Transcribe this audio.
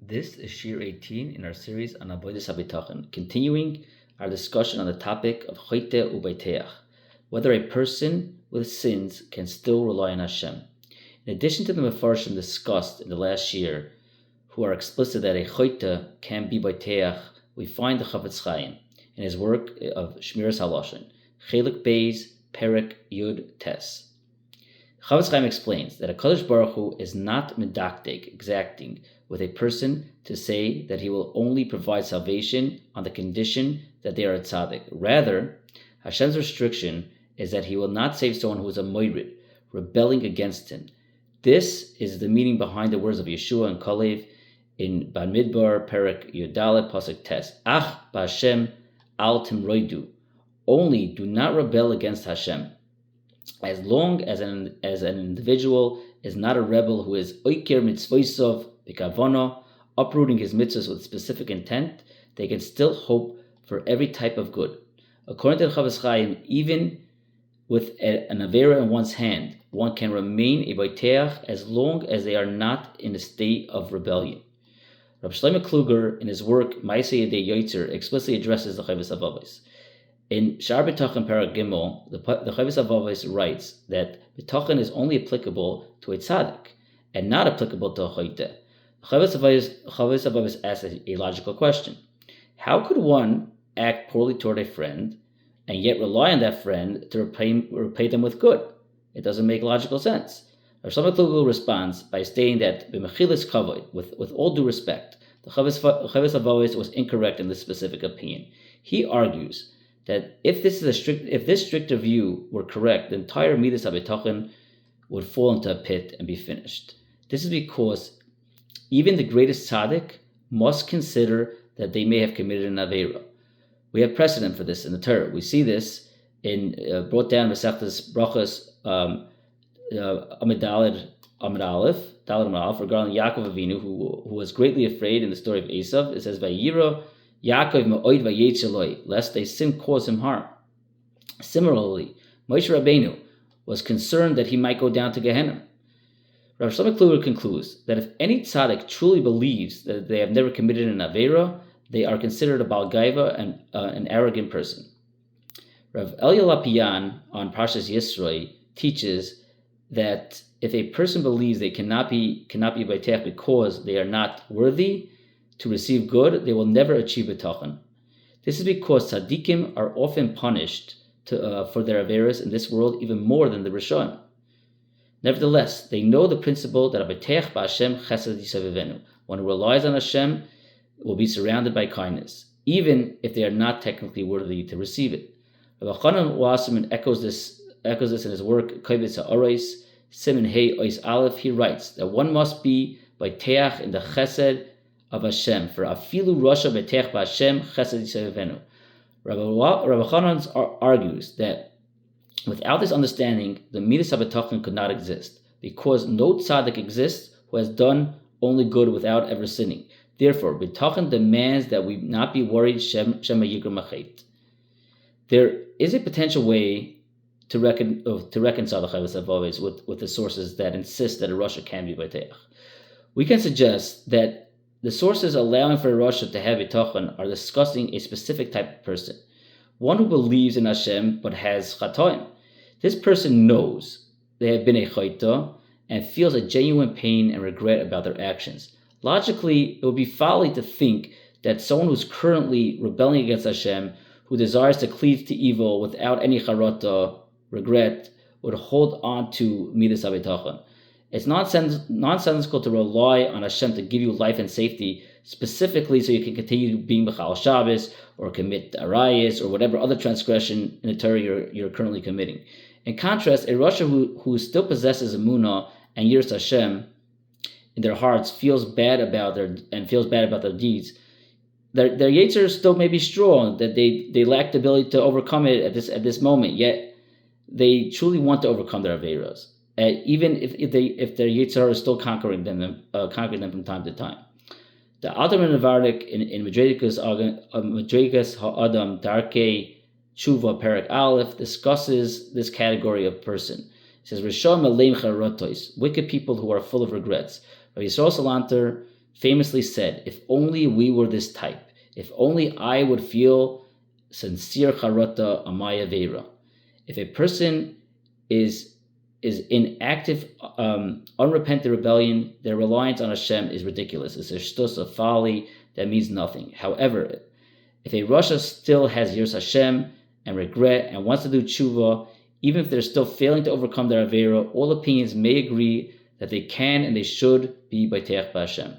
This is Shir 18 in our series on Avodas Habitachon, continuing our discussion on the topic of Chote Ubeiteach, whether a person with sins can still rely on Hashem. In addition to the Mefarshim discussed in the last year, who are explicit that a Chote can be Beiteach, we find the Chafetz Chaim in his work of Shmiras HaLashon, Chelik Beis, Perek Yud Tes. Chafetz Chaim explains that a Kadosh Baruch Hu is not medakdek, exacting, with a person to say that he will only provide salvation on the condition that they are a tzaddik. Rather, Hashem's restriction is that he will not save someone who is a moirid, rebelling against him. This is the meaning behind the words of Yeshua and Kalev in Bamidbar, Perek Yudalet, Pasuk Tes. Ach b'Hashem al timroidu. Only do not rebel against Hashem. As long as an individual is not a rebel who is oiker mitzvosov b'kavana, uprooting his mitzvahs with specific intent, they can still hope for every type of good. According to the Chafetz Chaim, even with an avera in one's hand, one can remain a beiteach as long as they are not in a state of rebellion. Rabbi Shlomo Kluger, in his work Ma'aseh Yedei Yotzer, explicitly addresses the Chovos Avodas. In Shar Bitachon Parag Gimel, the Chovos Avodas writes that Bitachon is only applicable to a tzaddik and not applicable to a chote. Chovos Avodas asks a logical question. How could one act poorly toward a friend and yet rely on that friend to repay them with good? It doesn't make logical sense. Rav Shlomo Kluger responds by stating that b'mechilas kavod, with all due respect, the Chovos Avodas was incorrect in this specific opinion. He argues that if this stricter view were correct, the entire Midas Habitachon would fall into a pit and be finished. This is because even the greatest tzaddik must consider that they may have committed an avera. We have precedent for this in the Torah. We see this in brought down Masechtas Brachos Amid Aleph regarding Yaakov Avinu, who was greatly afraid in the story of Esav. It says, "Vayira Yaakov ma'od vayetzeloi, lest a sin cause him harm." Similarly, Moshe Rabbeinu was concerned that he might go down to Gehenna. Rav Shlomo Kluger concludes that if any tzaddik truly believes that they have never committed an avera, they are considered a Baal Gaiva and an arrogant person. Rav Elia Lapian on Parshas Yisroi teaches that if a person believes they cannot be beiteach because they are not worthy to receive good, they will never achieve bitachon. This is because tzaddikim are often punished for their averas in this world even more than the Rishonim. Nevertheless, they know the principle that a beiteach b'Hashem chesed yisavivenu. One who relies on Hashem will be surrounded by kindness, even if they are not technically worthy to receive it. Rabbi Chanan Wasserman echoes this in his work Kovetz HaOros, Siman Hey Ois Aleph. He writes that one must be beiteach in the chesed of Hashem, for afilu rasha beiteach b'Hashem chesed yisavivenu. Rabbi Chanan argues that without this understanding, the Midas Habitachon could not exist, because no tzaddik exists who has done only good without ever sinning. Therefore, Bitachon demands that we not be worried shema yigra machet. There is a potential way to reconcile the Chovos Avodas with the sources that insist that a rasha can be beiteach. We can suggest that the sources allowing for a rasha to have Bitachon are discussing a specific type of person, one who believes in Hashem but has chatoim. This person knows they have been a chayta and feels a genuine pain and regret about their actions. Logically, it would be folly to think that someone who's currently rebelling against Hashem, who desires to cleave to evil without any charata, regret, would hold on to Midas Habitachon. It's nonsensical to rely on Hashem to give you life and safety, specifically so you can continue being B'chal Shabbos or commit arayos or whatever other transgression in the Torah you're currently committing. In contrast, a rasha who still possesses emunah and yiras Hashem in their hearts feels bad about their deeds. Their yetzer still may be strong, that they lack the ability to overcome it at this moment. Yet they truly want to overcome their averos, even if their yetzer is still conquering them from time to time. The Alter Nevardik in Madrigas Ha'adam Darkei Tshuva Perek Aleph discusses this category of person. It says, Rishon Maleim Charotos, wicked people who are full of regrets. Rabbi Yisrael Salanter famously said, "If only we were this type. If only I would feel sincere charata amaya vera." If a person is in active, unrepentant rebellion, their reliance on Hashem is ridiculous. It's a shtus of folly that means nothing. However, if a Rasha still has yiras Hashem and regret and wants to do tshuva, even if they're still failing to overcome their avera, all opinions may agree that they can and they should be baiteach b'Hashem.